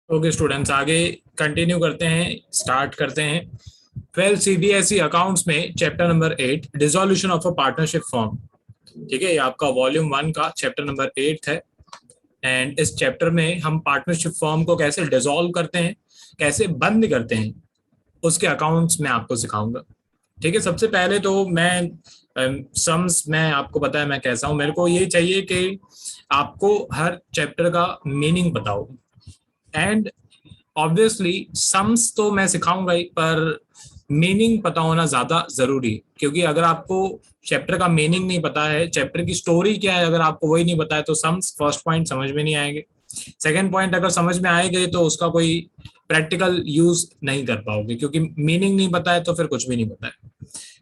Okay students, आगे continue करते हैं, स्टार्ट करते हैं। 12 सीबीएसई अकाउंट्स में chapter number 8 dissolution of a partnership form. ठीक है, ये आपका वॉल्यूम 1 का चैप्टर नंबर 8 है। एंड इस चैप्टर में हम पार्टनरशिप फॉर्म को कैसे डिसॉल्व करते हैं, कैसे बंद करते हैं, उसके अकाउंट्स में आपको सिखाऊंगा। ठीक है, सबसे पहले तो मैं सम्स मैं आपको पता है मैं कैसा हूँ, मेरे को ये चाहिए कि आपको हर चैप्टर का मीनिंग पता हो। एंड ऑब्वियसली सम्स तो मैं सिखाऊंगा ही, पर मीनिंग पता होना ज्यादा जरूरी है, क्योंकि अगर आपको चैप्टर का मीनिंग नहीं पता है, चैप्टर की स्टोरी क्या है, अगर आपको वही नहीं पता है, तो सम्स फर्स्ट पॉइंट समझ में नहीं आएंगे। सेकंड पॉइंट अगर समझ में आए गए तो उसका कोई प्रैक्टिकल यूज नहीं कर पाओगे, क्योंकि मीनिंग नहीं पता है तो फिर कुछ भी नहीं पता है।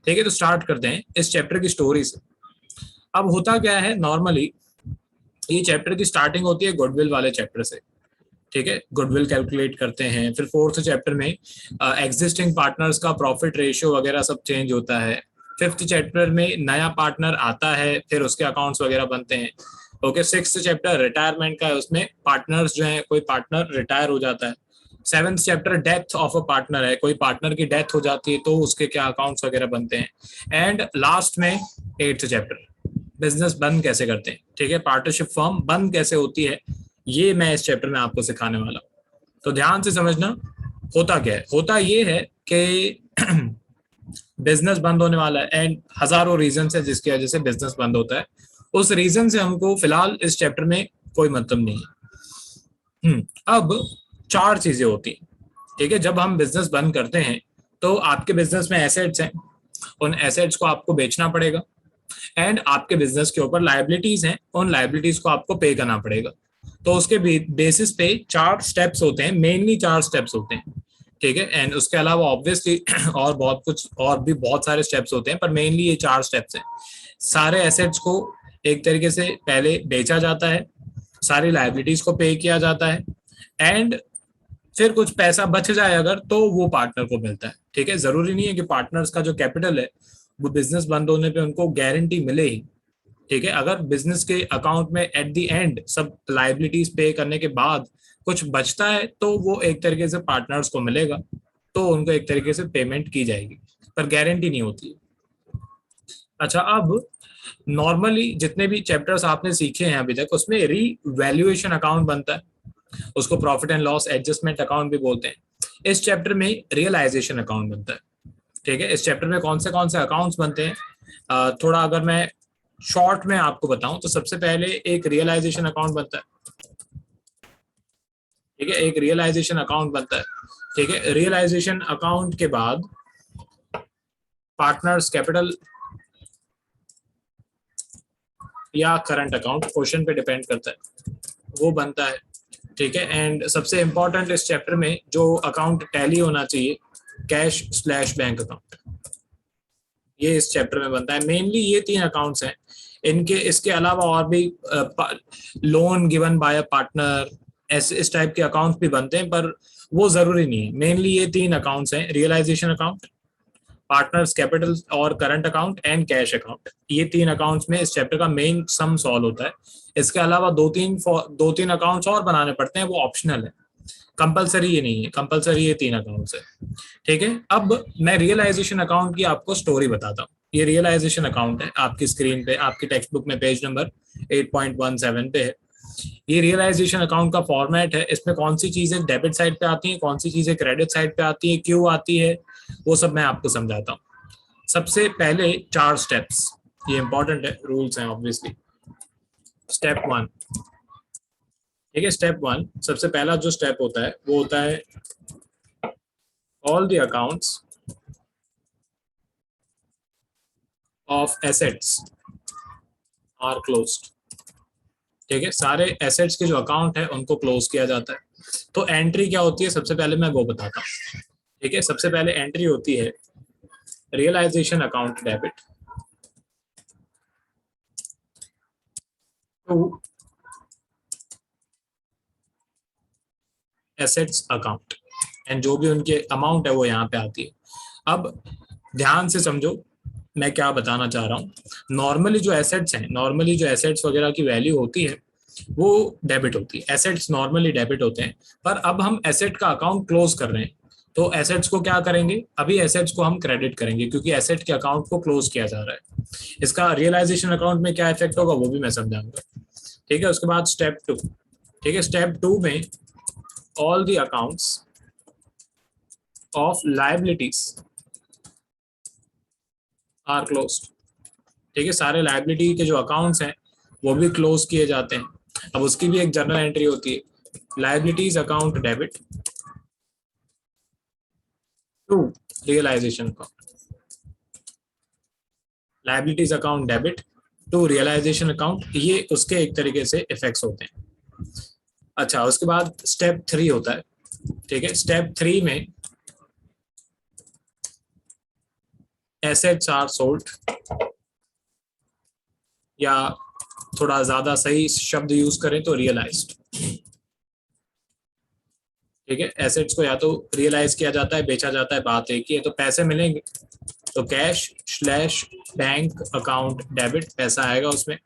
ठीक है, तो स्टार्ट करते हैं इस चैप्टर की स्टोरी से। अब होता क्या है, नॉर्मली ये चैप्टर की स्टार्टिंग होती है गुडविल वाले चैप्टर से। ठीक है, गुडविल कैलकुलेट करते हैं, फिर फोर्थ चैप्टर में एग्जिस्टिंग पार्टनर्स का प्रॉफिट रेशियो वगैरह सब चेंज होता है। फिफ्थ चैप्टर में नया पार्टनर आता है, फिर उसके अकाउंट्स वगैरह बनते हैं। ओके, सिक्स्थ चैप्टर रिटायरमेंट का है, उसमें पार्टनर्स जो है, कोई पार्टनर रिटायर हो जाता है। Seventh chapter death of a partner है, कोई पार्टनर की डेथ हो जाती है तो उसके क्या अकाउंट्स वगैरह बनते हैं। एंड लास्ट में एट्थ चैप्टर बिजनेस बंद कैसे करते हैं। ठीक है, पार्टनरशिप फर्म बंद कैसे होती है, ये मैं इस चैप्टर में आपको सिखाने वाला हूँ। तो ध्यान से समझना, होता क्या है, होता ये है कि बिजनेस बंद होने वाला है एंड हजारों रीजन है जिसकी वजह से बिजनेस बंद होता है। उस रीजन से हमको फिलहाल इस चैप्टर में कोई मतलब नहीं है। अब चार चीजें होती हैं। ठीक है, जब हम बिजनेस बंद करते हैं तो आपके बिजनेस में एसेट्स हैं, उन एसेट्स को आपको बेचना पड़ेगा। एंड आपके बिजनेस के ऊपर लाइबिलिटीज हैं, उन लाइबिलिटीज को आपको पे करना पड़ेगा। तो उसके बेसिस पे चार स्टेप्स होते हैं, मेनली चार स्टेप्स होते हैं। ठीक है, एंड उसके अलावा ऑब्वियसली और बहुत कुछ और भी बहुत सारे स्टेप्स होते हैं, पर मेनली ये चार स्टेप्स हैं। सारे एसेट्स को एक तरीके से पहले बेचा जाता है, सारी लाइबिलिटीज को पे किया जाता है, एंड फिर कुछ पैसा बच जाए अगर, तो वो पार्टनर को मिलता है। ठीक है, जरूरी नहीं है कि पार्टनर्स का जो कैपिटल है वो बिजनेस बंद होने पे उनको गारंटी मिले ही। ठीक है, अगर बिजनेस के अकाउंट में एट द एंड सब लाइबिलिटीज पे करने के बाद कुछ बचता है तो वो एक तरीके से पार्टनर्स को मिलेगा, तो उनको एक तरीके से पेमेंट की जाएगी, पर गारंटी नहीं होती है। अच्छा, अब नॉर्मली जितने भी चैप्टर्स आपने सीखे हैं अभी तक, उसमें रीवैल्यूएशन अकाउंट बनता है, उसको profit and loss adjustment account भी बोलते हैं। इस चैप्टर में रियलाइजेशन अकाउंट बनता है। ठीक है, इस चैप्टर में कौन से अकाउंट्स बनते हैं, थोड़ा अगर मैं शॉर्ट में आपको बताऊं तो सबसे पहले एक रियलाइजेशन अकाउंट बनता है। ठीक है, एक रियलाइजेशन अकाउंट बनता है। ठीक है, रियलाइजेशन अकाउंट के बाद पार्टनर्स कैपिटल या करंट अकाउंट, क्वेश्चन पे डिपेंड करता है, वो बनता है। ठीक है, एंड सबसे इंपॉर्टेंट इस चैप्टर में जो अकाउंट टैली होना चाहिए, कैश स्लैश बैंक अकाउंट, ये इस चैप्टर में बनता है। मेनली ये तीन अकाउंट्स हैं, इनके इसके अलावा और भी loan given by a partner, ऐसे इस टाइप के अकाउंट्स भी बनते हैं, पर वो जरूरी नहीं है। मेनली ये तीन अकाउंट्स हैं, रियलाइजेशन अकाउंट, पार्टनर्स कैपिटल और current account and cash account. ये तीन अकाउंट्स में इस चैप्टर का मेन सम सॉल्व होता है। इसके अलावा दो तीन अकाउंट्स और बनाने पड़ते हैं, वो ऑप्शनल है, कंपलसरी ये नहीं है, कंपलसरी ये तीन अकाउंट्स है। ठीक है, अब मैं रियलाइजेशन अकाउंट की आपको स्टोरी बताता हूँ। ये रियलाइजेशन अकाउंट है, आपकी स्क्रीन पे, आपकी टेक्स्ट बुक में पेज नंबर 8.17 पे है। ये रियलाइजेशन अकाउंट का फॉर्मेट है, इसमें कौन सी चीजें डेबिट साइड पे आती हैं, कौन सी चीजें क्रेडिट साइड पे आती है, क्यों आती है, वो सब मैं आपको समझाता हूँ। सबसे पहले चार स्टेप्स, ये इंपॉर्टेंट है, रूल्स हैं ऑब्वियसली। Step one. ठीक है, स्टेप वन, सबसे पहला जो स्टेप होता है वो होता है all the accounts of assets are closed. ठीक है, सारे एसेट्स के जो अकाउंट है उनको क्लोज किया जाता है। तो एंट्री क्या होती है, सबसे पहले मैं वो बताता हूँ। ठीक है, सबसे पहले एंट्री होती है realisation account debit to assets account, and जो भी उनके अमाउंट है वो यहाँ पे आती है। अब ध्यान से समझो मैं क्या बताना चाह रहा हूँ। नॉर्मली जो एसेट्स हैं, नॉर्मली जो एसेट्स वगैरह की वैल्यू होती है वो डेबिट होती है। एसेट्स नॉर्मली डेबिट होते हैं, पर अब हम एसेट का अकाउंट क्लोज कर रहे हैं, तो एसेट्स को क्या करेंगे, अभी एसेट्स को हम क्रेडिट करेंगे क्योंकि एसेट के अकाउंट को क्लोज किया जा रहा है। इसका रियलाइजेशन अकाउंट में क्या इफेक्ट होगा वो भी मैं समझाऊंगा। ठीक है, उसके बाद स्टेप 2। ठीक है, स्टेप 2 में all the accounts of liabilities are closed. ठीक है, सारे लायबिलिटी के जो अकाउंट्स हैं वो भी क्लोज किए जाते हैं। अब उसकी भी एक जर्नल एंट्री होती है, liabilities account debit to realisation account, liabilities account debit to realisation account, ये उसके एक तरीके से इफेक्ट्स होते हैं। अच्छा, उसके बाद स्टेप 3 होता है। ठीक है, स्टेप 3 में एसेट्स आर सोल्ड, या थोड़ा ज्यादा सही शब्द यूज करें तो रियलाइज्ड। ठीक है, एसेट्स को या तो रियलाइज किया जाता है, बेचा जाता है, बात एक ही है। तो पैसे मिलेंगे तो cash slash bank account debit पैसा आएगा उसमें,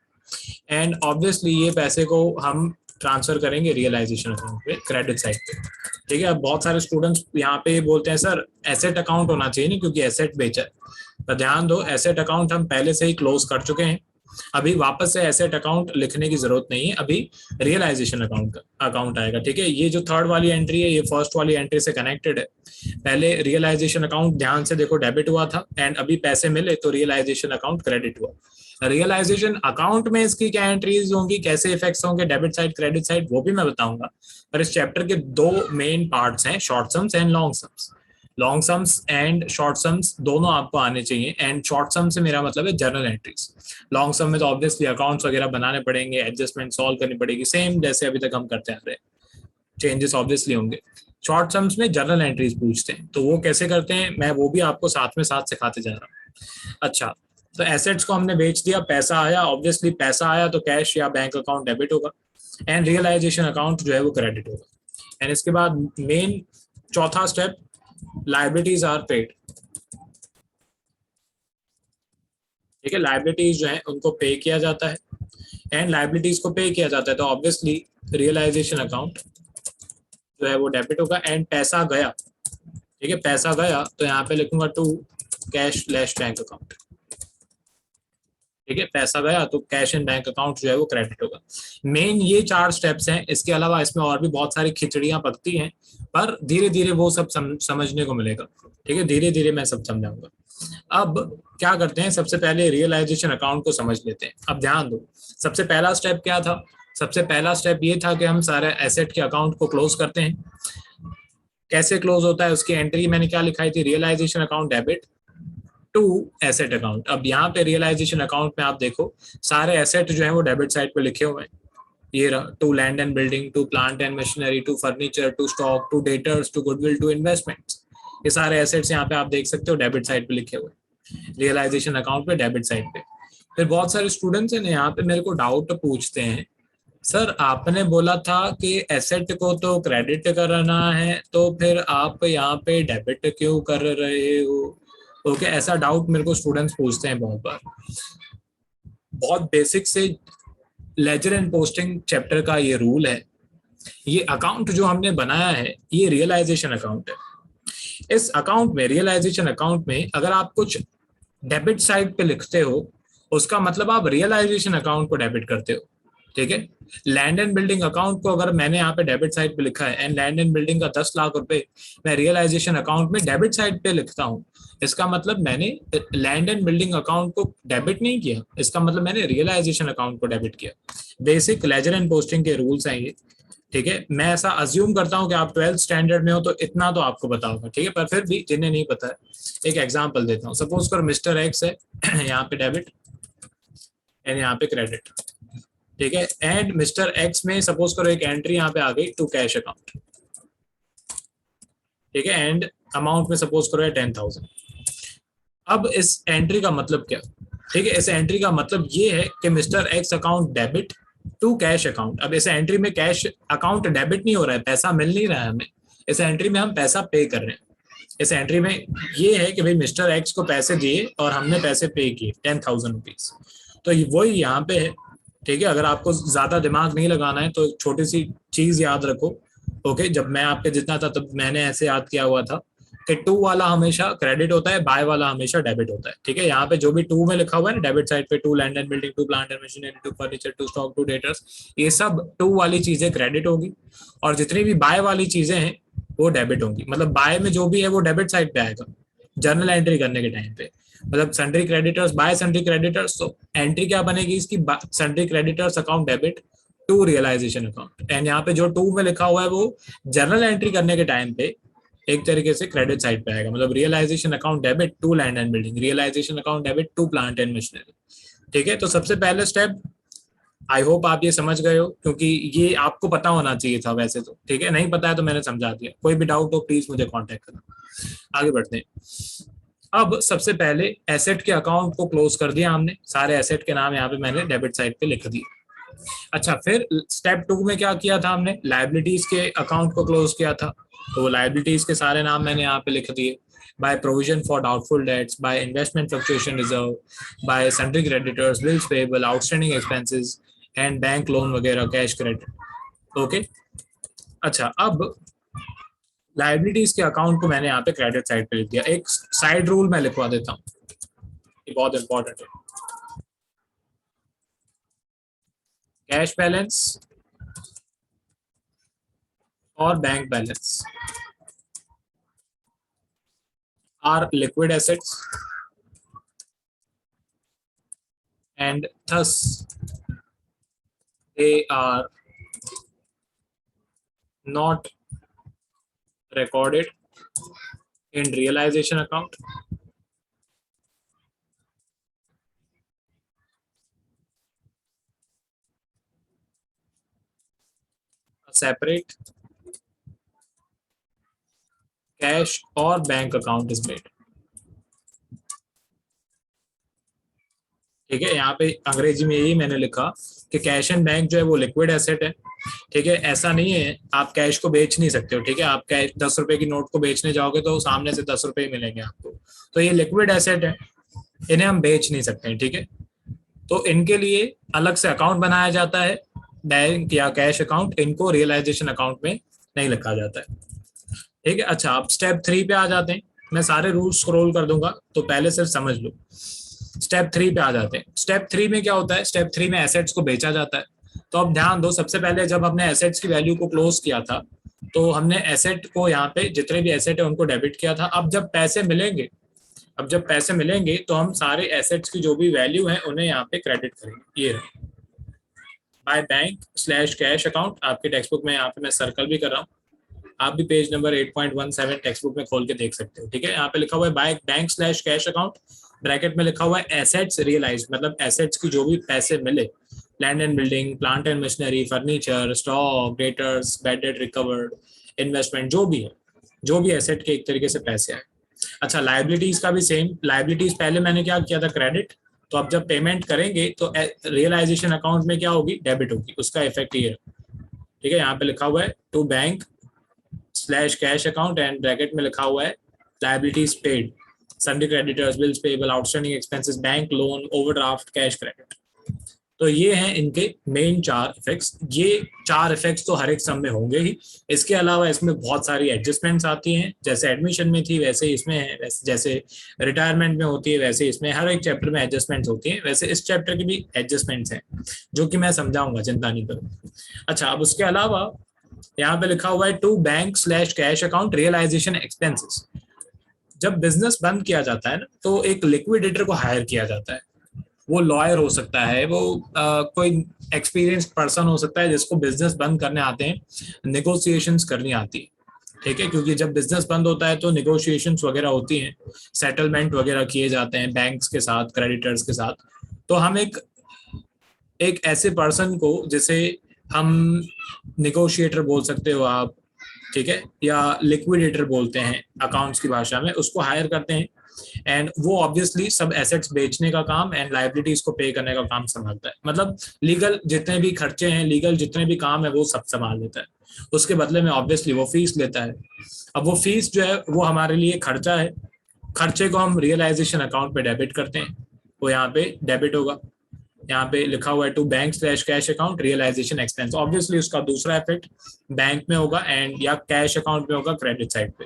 एंड ऑब्वियसली ये पैसे को हम ट्रांसफर करेंगे रियलाइजेशन अकाउंट पे, क्रेडिट साइड पे। ठीक है, अब बहुत सारे स्टूडेंट्स यहाँ पे बोलते हैं सर एसेट अकाउंट होना चाहिए ना क्योंकि एसेट बेचा है, पर ध्यान दो एसेट अकाउंट हम पहले से ही क्लोज कर चुके हैं, अभी वापस से एसेट अकाउंट लिखने की जरूरत नहीं है, अभी रियलाइजेशन अकाउंट आएगा। ठीक है, ये जो थर्ड वाली एंट्री है ये फर्स्ट वाली एंट्री से कनेक्टेड है। पहले रियलाइजेशन अकाउंट ध्यान से देखो डेबिट हुआ था, एंड अभी पैसे मिले तो रियलाइजेशन अकाउंट क्रेडिट हुआ। रियलाइजेशन अकाउंट में इसकी क्या एंट्रीज होंगी, कैसे इफेक्ट्स होंगे डेबिट साइड क्रेडिट साइड, वो भी मैं बताऊंगा। पर इस चैप्टर के दो मेन पार्ट्स हैं, short sums and long sums. Long sums and short sums दोनों आपको आने चाहिए, एंड शॉर्ट सम से मेरा मतलब है जर्नल एंट्रीज। लॉन्ग सम में तो ऑब्वियसली अकाउंट्स वगैरह बनाने पड़ेंगे, एडजस्टमेंट सॉल्व करनी पड़ेगी, सेम जैसे अभी तक हम करते आ रहे हैं, चेंजेस ऑब्वियसली होंगे। शॉर्ट सम्स में जर्नल एंट्रीज पूछते हैं, तो वो कैसे करते हैं मैं वो भी आपको साथ में साथ सिखाते जा रहा हूँ। अच्छा, तो एसेट्स को हमने बेच दिया, पैसा आया, ऑब्वियसली पैसा आया तो कैश या बैंक अकाउंट डेबिट होगा, एंड रियलाइजेशन अकाउंट जो है वो क्रेडिट होगा। एंड इसके बाद मेन चौथा स्टेप, लायबिलिटीज आर पेड। ठीक है, लायबिलिटीज जो है उनको पे किया जाता है, एंड लायबिलिटीज को पे किया जाता है तो ऑब्वियसली रियलाइजेशन अकाउंट जो है वो डेबिट होगा, एंड पैसा गया। ठीक है, पैसा गया तो यहाँ पे लिखूंगा to cash slash bank account. ठीक है, पैसा गया तो कैश एंड बैंक अकाउंट जो है वो क्रेडिट होगा। मेन ये 4 स्टेप्स हैं, इसके अलावा इसमें और भी बहुत सारी खिचड़ियां पकती हैं, पर धीरे धीरे वो सब समझने को मिलेगा। ठीक है, धीरे धीरे मैं सब समझाऊंगा। अब क्या करते हैं, सबसे पहले रियलाइजेशन अकाउंट को समझ लेते हैं। अब ध्यान दो, सबसे पहला स्टेप क्या था, सबसे पहला स्टेप ये था कि हम सारे एसेट के अकाउंट को क्लोज करते हैं। कैसे क्लोज होता है उसकी एंट्री मैंने क्या लिखाई थी, realisation account debit to asset account. अब यहाँ पे रियलाइजेशन अकाउंट में आप देखो सारे एसेट जो है वो डेबिट साइड पे लिखे हुए हैं, ये to land and building, to plant and machinery, to furniture, to stock, to debtors, to goodwill, to investments, ये सारे एसेट्स यहाँ पे आप देख सकते हो डेबिट साइड पे लिखे हुए, रियलाइजेशन अकाउंट पे डेबिट साइड पे। फिर बहुत सारे स्टूडेंट्स हैं यहाँ पे मेरे को डाउट पूछते हैं, सर आपने बोला था कि एसेट को तो क्रेडिट करना है तो फिर आप यहाँ पे डेबिट क्यों कर रहे हो। ओके, ऐसा डाउट मेरे को स्टूडेंट्स पूछते हैं बहुत बार। बहुत बेसिक से लेजर एंड पोस्टिंग चैप्टर का ये रूल है, ये अकाउंट जो हमने बनाया है ये रियलाइजेशन अकाउंट है। इस अकाउंट में, रियलाइजेशन अकाउंट में अगर आप कुछ डेबिट साइड पे लिखते हो उसका मतलब आप रियलाइजेशन अकाउंट को डेबिट करते हो। ठीक है, लैंड एंड बिल्डिंग अकाउंट को अगर मैंने यहाँ पे डेबिट साइड पे लिखा है, एंड लैंड एंड बिल्डिंग का 10 लाख रुपए मैं रियलाइजेशन अकाउंट में डेबिट साइड पे लिखता हूँ, इसका मतलब मैंने लैंड एंड बिल्डिंग अकाउंट को डेबिट नहीं किया, इसका मतलब मैंने रियलाइजेशन अकाउंट को डेबिट किया। बेसिक लेजर एंड पोस्टिंग के रूल्स हैं ये। ठीक है, मैं ऐसा अज्यूम करता हूँ कि आप 12th स्टैंडर्ड में हो तो इतना तो आपको पता होगा। ठीक है, पर फिर भी जिन्हें नहीं पता है एक एग्जांपल देता हूँ। सपोज कर मिस्टर एक्स है यहाँ पे डेबिट एंड यहाँ पे क्रेडिट। ठीक है, एंड मिस्टर एक्स में सपोज करो एक एंट्री यहाँ पे आ गई टू कैश अकाउंट। ठीक है, एंड अमाउंट में सपोज करो है 10,000। अब इस एंट्री का मतलब क्या, ठीक है, इस एंट्री का मतलब ये है कि mister X account debit to cash account. अब इस एंट्री में कैश अकाउंट डेबिट नहीं हो रहा है, पैसा मिल नहीं रहा है हमें, इस एंट्री में हम पैसा पे कर रहे हैं। इस एंट्री में ये है कि भाई मिस्टर एक्स को पैसे दिए और हमने पैसे पे किए 10,000 रुपीज, तो वही यहाँ पे है ठीक है, अगर आपको ज्यादा दिमाग नहीं लगाना है तो छोटी सी चीज याद रखो। ओके, जब मैं आपके जितना था तब मैंने ऐसे याद किया हुआ था कि टू वाला हमेशा क्रेडिट होता है, बाय वाला हमेशा डेबिट होता है। ठीक है, यहाँ पे जो भी टू में लिखा हुआ है ना, डेबिट साइड पे to land and building, to plant and machinery, to furniture, to stock, to debtors, ये सब टू वाली चीजें क्रेडिट होगी। और जितनी भी बाय वाली चीजें हैं वो डेबिट होंगी। मतलब बाय में जो भी है वो डेबिट साइड पे आएगा जर्नल एंट्री करने के टाइम पे। मतलब sundry creditors, by sundry creditors, तो एंट्री क्या बनेगी इसकी, sundry creditors account debit to realisation account. And यहाँ पे जो टू में लिखा हुआ है वो जर्नल एंट्री करने के टाइम पे एक तरीके से क्रेडिट साइड पे आएगा। मतलब realisation account debit to land and building, realisation account debit to plant and machinery. ठीक है, तो सबसे पहले स्टेप, आई होप आप ये समझ गए हो, क्योंकि ये आपको पता होना चाहिए था वैसे तो। ठीक है, नहीं पता है तो मैंने समझा दिया। कोई भी डाउट हो प्लीज मुझे कांटेक्ट करना। आगे बढ़ते हैं। अब सबसे पहले एसेट के अकाउंट को क्लोज कर दिया हमने, सारे एसेट के नाम यहाँ पे मैंने डेबिट साइड पे लिख दिए। अच्छा, फिर स्टेप टू में क्या किया था हमने, लाइबिलिटीज के अकाउंट को क्लोज किया था। तो लाइबिलिटीज के सारे नाम मैंने यहाँ पे लिख दिए, by provision for doubtful debts, by investment fluctuation reserve, bye sundry creditors, bills payable, outstanding expenses and bank loan वगैरह, कैश क्रेडिट। ओके, अच्छा, अब लाइबिलिटीज के अकाउंट को मैंने यहाँ पे क्रेडिट साइड पे लिख दिया। एक साइड रूल मैं लिखवा देता हूँ, ये बहुत इंपॉर्टेंट है। कैश बैलेंस और bank balance are liquid assets and thus they are not recorded in realization account. A separate cash or bank account is made. ठीक है, यहाँ पे अंग्रेजी में यही मैंने लिखा कि कैश एंड बैंक जो है वो लिक्विड एसेट है। ठीक है, ऐसा नहीं है आप कैश को बेच नहीं सकते हो। ठीक है, आप कैश 10 रुपए की नोट को बेचने जाओगे तो सामने से 10 रुपए ही मिलेंगे आपको। तो ये लिक्विड एसेट है, इन्हें हम बेच नहीं सकते हैं। ठीक है, तो इनके लिए अलग से अकाउंट बनाया जाता है, बैंक या कैश अकाउंट। इनको रियलाइजेशन अकाउंट में नहीं लिखा जाता है। ठीक है, अच्छा, अब स्टेप 3 पे आ जाते हैं। मैं सारे रूल स्क्रॉल कर दूंगा तो पहले सिर्फ समझ लो। स्टेप 3 पे आ जाते हैं। स्टेप 3 में क्या होता है, स्टेप 3 में एसेट्स को बेचा जाता है। तो अब ध्यान दो, सबसे पहले जब हमने एसेट्स की वैल्यू को क्लोज किया था तो हमने एसेट को यहाँ पे जितने भी एसेट है उनको डेबिट किया था। अब जब पैसे मिलेंगे तो हम सारे एसेट्स की जो भी वैल्यू है उन्हें यहाँ पे क्रेडिट करेंगे। ये by bank slash cash account, आपके टेक्स्ट बुक में यहाँ पे मैं सर्कल भी कर रहा हूँ, आप भी पेज नंबर 8.17 टेक्स्ट बुक में खोल के देख सकते हो। ठीक है, यहाँ पे लिखा हुआ है by bank slash cash account, bracket में लिखा हुआ है एसेट्स रियलाइज, मतलब एसेट्स की जो भी पैसे मिले, land and building, plant and machinery, furniture, stock, debtors, bad debt recovered, investment, जो भी है, जो भी एसेट के एक तरीके से पैसे आए। अच्छा, लाइबिलिटीज का भी सेम। लाइबिलिटीज पहले मैंने क्या किया था, क्रेडिट। तो अब जब पेमेंट करेंगे तो रियलाइजेशन अकाउंट में क्या होगी, डेबिट होगी। उसका इफेक्ट ये है। ठीक है, यहाँ पे लिखा हुआ है to bank slash cash account and bracket में लिखा हुआ है liabilities paid, sundry creditors, bills payable, outstanding expenses, bank loan, overdraft, cash credit. तो ये हैं इनके मेन 4 इफेक्ट्स। ये 4 इफेक्ट्स तो हर एक सम में होंगे ही। इसके अलावा इसमें बहुत सारी एडजस्टमेंट्स आती हैं, जैसे एडमिशन में थी वैसे इसमें है, जैसे रिटायरमेंट में होती है वैसे इसमें, हर एक चैप्टर में एडजस्टमेंट्स होती हैं। वैसे इस चैप्टर की भी एडजस्टमेंट्स हैं जो कि मैं समझाऊंगा, चिंता नहीं करो। अच्छा, अब उसके अलावा यहाँ पे लिखा हुआ है to bank slash cash account realisation expenses. जब बिजनेस बंद किया जाता है ना तो एक लिक्विडेटर को हायर किया जाता है। वो लॉयर हो सकता है, वो कोई एक्सपीरियंस्ड पर्सन हो सकता है जिसको बिजनेस बंद करने आते हैं, नेगोशिएशंस करनी आती है। ठीक है, क्योंकि जब बिजनेस बंद होता है तो नेगोशिएशंस वगैरह होती हैं, सेटलमेंट वगैरह किए जाते हैं बैंक्स के साथ, क्रेडिटर्स के साथ। तो हम एक ऐसे पर्सन को, जिसे हम निगोशिएटर बोल सकते हो आप, ठीक है, या लिक्विडेटर बोलते हैं अकाउंट्स की भाषा में, उसको हायर करते हैं। एंड वो ऑब्वियसली सब एसेट्स बेचने का काम एंड लाइबिलिटीज को पे करने का काम संभालता है। मतलब लीगल जितने भी खर्चे हैं, लीगल जितने भी काम है वो सब संभाल लेता है। उसके बदले में ऑब्वियसली वो फीस लेता है। अब वो फीस जो है वो हमारे लिए खर्चा है। खर्चे को हम रियलाइजेशन अकाउंट पे डेबिट करते हैं, वो यहाँ पे डेबिट होगा। यहाँ पे लिखा हुआ है to bank slash cash account realisation expense, obviously उसका दूसरा इफेक्ट बैंक में होगा एंड या कैश अकाउंट में होगा क्रेडिट साइड पे।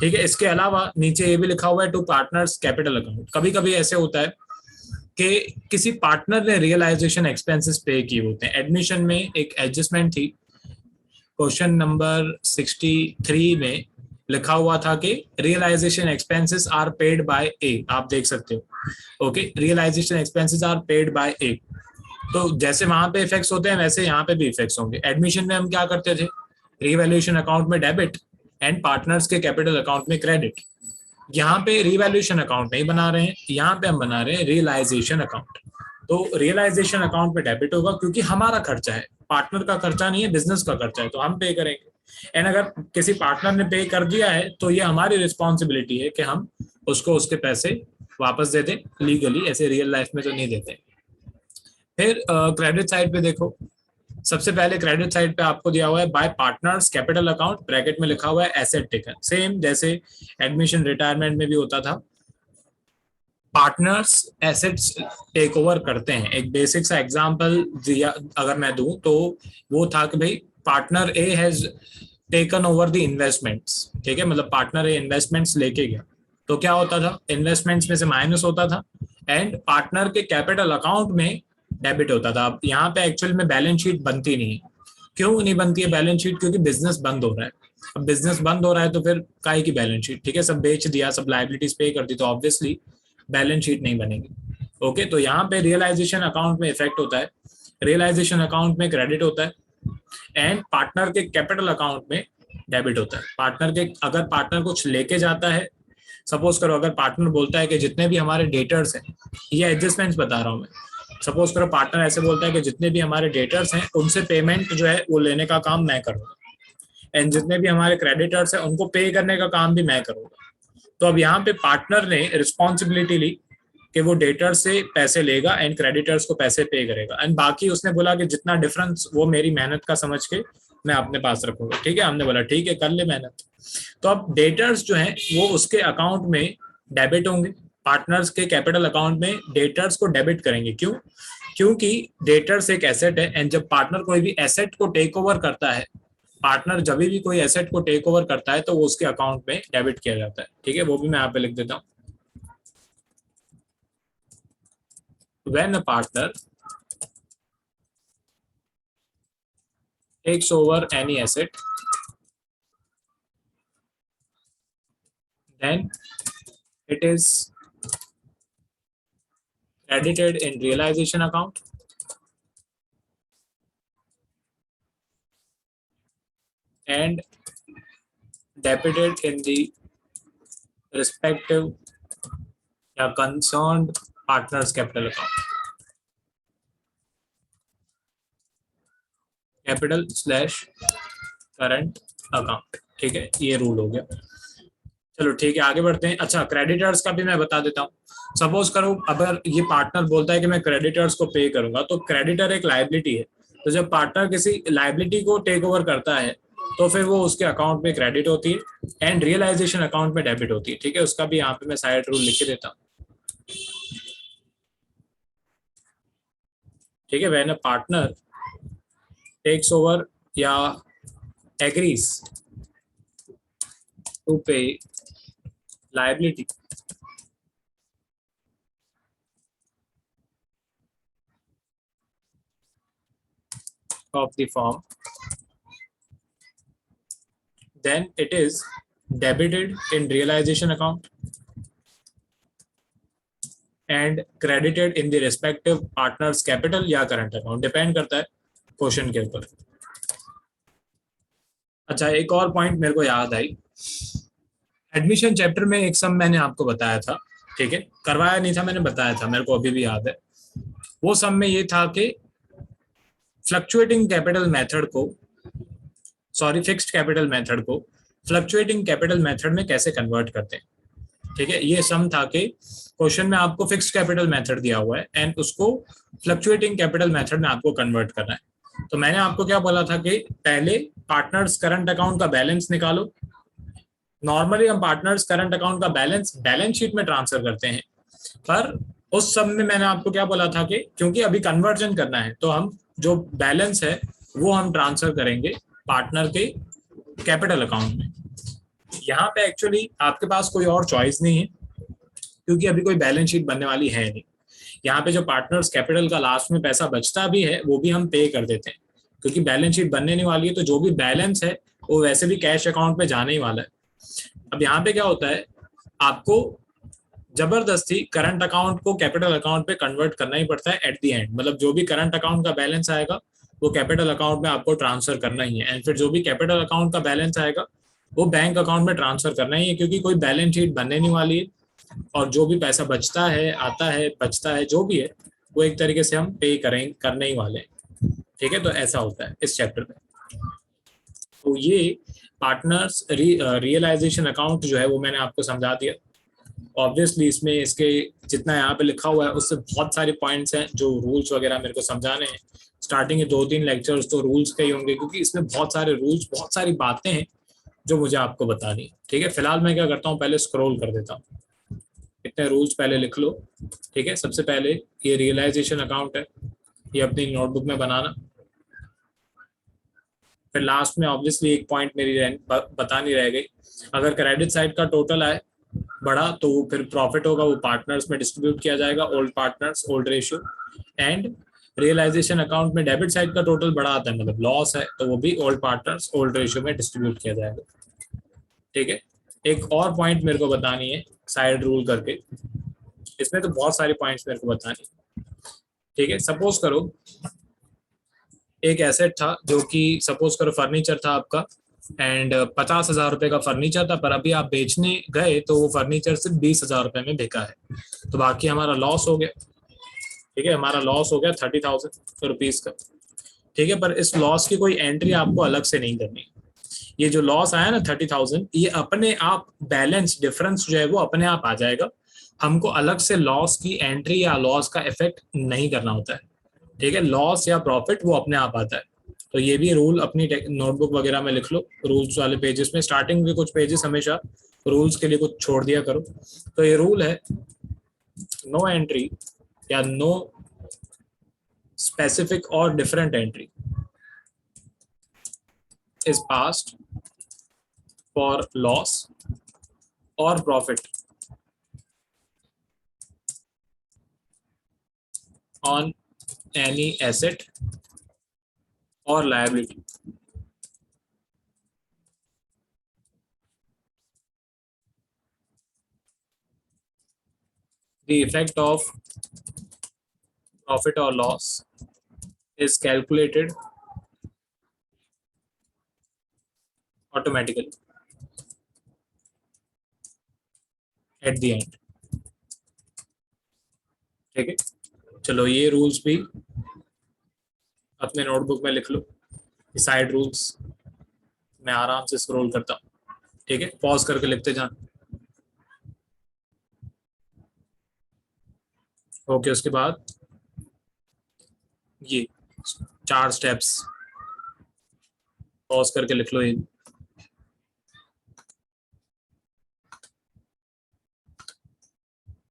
ठीक है, इसके अलावा नीचे ये भी लिखा हुआ है टू पार्टनर्स कैपिटल अकाउंट। कभी कभी ऐसे होता है कि किसी पार्टनर ने रियलाइजेशन एक्सपेंसेस पे किए होते हैं। एडमिशन में एक एडजस्टमेंट थी, क्वेश्चन नंबर 63 में लिखा हुआ था कि realisation expenses are paid by A, आप देख सकते हो। Okay, realisation expenses are paid by A, तो जैसे वहां पे इफेक्ट्स होते हैं वैसे यहाँ पे भी इफेक्ट्स होंगे। एडमिशन में हम क्या करते थे, रिवैल्यूएशन अकाउंट में डेबिट एंड पार्टनर्स के कैपिटल अकाउंट में क्रेडिट। यहाँ पे रिवैल्यूएशन अकाउंट नहीं बना रहे हैं, यहाँ पे हम बना रहे हैं रियलाइजेशन अकाउंट। तो रियलाइजेशन अकाउंट में डेबिट होगा क्योंकि हमारा खर्चा है, पार्टनर का खर्चा नहीं है, बिजनेस का खर्चा है, तो हम पे करेंगे। एंड अगर किसी पार्टनर ने पे कर दिया है तो ये हमारी रिस्पॉन्सिबिलिटी है कि हम उसको उसके पैसे वापस दे दें लीगली, ऐसे रियल लाइफ में तो नहीं देते। फिर क्रेडिट साइड पे देखो, सबसे पहले क्रेडिट साइड पे आपको दिया हुआ है bye partners capital account, bracket में लिखा हुआ है एसेट टेकन। सेम जैसे एडमिशन रिटायरमेंट में भी होता था, पार्टनर्स एसेट्स टेक ओवर करते हैं। एक बेसिक सा एग्जांपल दिया अगर मैं दूं तो वो था कि भाई partner A has taken over the investments. ठीक है, मतलब पार्टनर ए इन्वेस्टमेंट्स लेके गया, तो क्या होता था, इन्वेस्टमेंट्स में से माइनस होता था एंड पार्टनर के कैपिटल अकाउंट में डेबिट होता था। अब यहाँ पे एक्चुअल में बैलेंस शीट बनती नहीं है। क्यों नहीं बनती है बैलेंस शीट? क्योंकि बिजनेस बंद हो रहा है। अब बिजनेस बंद हो रहा है तो फिर काहे की बैलेंस शीट? ठीक है, सब बेच दिया, सब लाइबिलिटीज पे कर दी, तो ऑब्वियसली बैलेंस शीट नहीं बनेगी। ओके, तो यहाँ पे रियलाइजेशन अकाउंट में इफेक्ट होता है, रियलाइजेशन अकाउंट में क्रेडिट होता है एंड पार्टनर के कैपिटल अकाउंट में डेबिट होता है। पार्टनर के अगर पार्टनर कुछ लेके जाता है, सपोज करो अगर पार्टनर बोलता है कि जितने भी हमारे डेटर्स हैं, ये एडजस्टमेंट्स बता रहा हूँ मैं, सपोज करो पार्टनर ऐसे बोलता है कि जितने भी हमारे डेटर्स हैं उनसे पेमेंट जो है वो लेने का काम मैं करूँगा एंड जितने भी हमारे क्रेडिटर्स हैं उनको पे करने का काम भी मैं करूँगा। तो अब यहाँ पे पार्टनर ने रिस्पॉन्सिबिलिटी ली कि वो डेटर से पैसे लेगा एंड क्रेडिटर्स को पैसे पे करेगा एंड बाकी उसने बोला कि जितना डिफरेंस वो मेरी मेहनत का समझ के मैं अपने पास रखूंगा। ठीक है, हमने बोला ठीक है कर ले मेहनत। तो अब डेटर्स जो हैं वो उसके अकाउंट में डेबिट होंगे, पार्टनर्स के कैपिटल अकाउंट में डेटर्स को डेबिट करेंगे। क्यों? क्योंकि डेटर्स एक एसेट है एंड जब पार्टनर कोई भी एसेट को टेक ओवर करता है, पार्टनर जब भी कोई एसेट को टेक ओवर करता है तो वो उसके अकाउंट में डेबिट किया जाता है। ठीक है, वो भी मैं यहाँ पे लिख देता हूँ। When a partner takes over any asset, then it is credited in realization account and debited in the respective concerned partners capital account, capital slash current account. ठीक है, ये रूल हो गया। चलो ठीक है, आगे बढ़ते हैं। अच्छा, क्रेडिटर्स का भी मैं बता देता हूँ। सपोज करो अगर ये पार्टनर बोलता है कि मैं क्रेडिटर्स को पे करूंगा, तो क्रेडिटर एक लायबिलिटी है, तो जब पार्टनर किसी लायबिलिटी को टेक ओवर करता है तो फिर वो उसके अकाउंट में क्रेडिट होती है एंड रियलाइजेशन अकाउंट में डेबिट होती है। ठीक है, उसका भी यहाँ पे मैं साइड रूल लिख के देता हूँ। ठीक है, when a partner takes over या agrees to pay liability of the firm, then it is debited in realization account and credited in the respective partners capital या current account, डिपेंड करता है क्वेश्चन के ऊपर। अच्छा, एक और पॉइंट मेरे को याद आई, एडमिशन चैप्टर में एक सम मैंने आपको बताया था। ठीक है, करवाया नहीं था, मैंने बताया था, मेरे को अभी भी याद है। वो सम में ये था कि फ्लक्चुएटिंग कैपिटल मेथड को, सॉरी फिक्स्ड कैपिटल मेथड को फ्लक्चुएटिंग कैपिटल मेथड में कैसे कन्वर्ट करते हैं। ठीक है, ये सम था कि क्वेश्चन में आपको फिक्स्ड कैपिटल मेथड दिया हुआ है एंड उसको फ्लक्चुएटिंग कैपिटल मेथड में आपको कन्वर्ट करना है। तो मैंने आपको क्या बोला था कि पहले पार्टनर्स करंट अकाउंट का बैलेंस निकालो। नॉर्मली हम पार्टनर्स करंट अकाउंट का बैलेंस शीट में ट्रांसफर करते हैं, पर उस सब में मैंने आपको क्या बोला था कि क्योंकि अभी कन्वर्जन करना है तो हम जो बैलेंस है वो हम ट्रांसफर करेंगे पार्टनर के कैपिटल अकाउंट में। यहाँ पे एक्चुअली आपके पास कोई और चॉइस नहीं है क्योंकि अभी कोई बैलेंस शीट बनने वाली है नहीं। यहाँ पे जो पार्टनर्स कैपिटल का लास्ट में पैसा बचता भी है वो भी हम पे कर देते हैं क्योंकि बैलेंस शीट बनने नहीं वाली है, तो जो भी बैलेंस है वो वैसे भी कैश अकाउंट पे जाने ही वाला है। अब यहाँ पे क्या होता है, आपको जबरदस्ती करंट अकाउंट को कैपिटल अकाउंट पे कन्वर्ट करना ही पड़ता है एट द एंड। मतलब जो भी करंट अकाउंट का बैलेंस आएगा वो कैपिटल अकाउंट में आपको ट्रांसफर करना ही है, एंड फिर जो भी कैपिटल अकाउंट का बैलेंस आएगा वो बैंक अकाउंट में ट्रांसफर करना ही है क्योंकि कोई बैलेंस शीट बनने नहीं वाली है। और जो भी पैसा बचता है, आता है, बचता है, जो भी है वो एक तरीके से हम पे करें करने ही वाले हैं। ठीक है, तो ऐसा होता है इस चैप्टर में। तो ये पार्टनर्स रियलाइजेशन अकाउंट जो है वो मैंने आपको समझा दिया। ऑब्वियसली इसमें इसके जितना यहाँ पे लिखा हुआ है उससे बहुत सारे पॉइंट्स हैं जो रूल्स वगैरह मेरे को समझाने हैं। स्टार्टिंग के 2-3 लेक्चर्स तो रूल्स के ही होंगे क्योंकि इसमें बहुत सारे रूल्स, बहुत सारी बातें हैं जो मुझे आपको बतानी है। ठीक है, फिलहाल मैं क्या करता हूँ, पहले स्क्रॉल कर देता हूँ, इतने रूल्स पहले लिख लो। ठीक है, सबसे पहले ये रियलाइजेशन अकाउंट है, ये अपनी नोटबुक में बनाना। फिर लास्ट में ऑब्वियसली एक पॉइंट मेरी बतानी रह गई, अगर क्रेडिट साइड का टोटल आए बढ़ा तो फिर प्रॉफिट होगा वो पार्टनर्स में डिस्ट्रीब्यूट किया जाएगा, old partners old ratio. And realisation account में डेबिट साइड का टोटल बढ़ा आता है, मतलब लॉस है, तो वो भी ओल्ड पार्टनर्स ओल्ड रेशियो में डिस्ट्रीब्यूट किया जाएगा। ठीक है, एक और पॉइंट मेरे को बतानी है साइड रूल करके, इसमें तो बहुत सारे पॉइंट्स मेरे को बतानी है। ठीक है, सपोज करो एक एसेट था जो कि सपोज करो फर्नीचर था आपका, एंड 50,000 रुपए का फर्नीचर था, पर अभी आप बेचने गए तो वो फर्नीचर सिर्फ 20,000 रुपए में बिका है, तो बाकी हमारा लॉस हो गया। ठीक है, हमारा लॉस हो गया 30,000 रुपीज का। ठीक है, पर इस लॉस की कोई एंट्री आपको अलग से नहीं करनी। ये जो लॉस आया ना 30,000, ये अपने आप बैलेंस डिफरेंस जो है वो अपने आप आ जाएगा, हमको अलग से लॉस की एंट्री या लॉस का इफेक्ट नहीं करना होता है। ठीक है, लॉस या प्रॉफिट वो अपने आप आता है। तो ये भी रूल अपनी नोटबुक वगैरह में लिख लो, रूल्स वाले पेजेस में, स्टार्टिंग के कुछ पेजेस हमेशा रूल्स के लिए कुछ छोड़ दिया करो। तो ये रूल है, नो एंट्री या नो स्पेसिफिक और different entry is passed for loss और profit on any asset or liability. The effect of profit or loss is calculated automatically at the end. ठीक है, चलो ये रूल्स भी अपने नोटबुक में लिख लो, साइड रूल्स। मैं आराम से स्क्रॉल करता हूँ। ठीक है, पॉज करके लिखते जाना। ओके, उसके बाद ये 4 स्टेप्स पॉज करके लिख लो। ये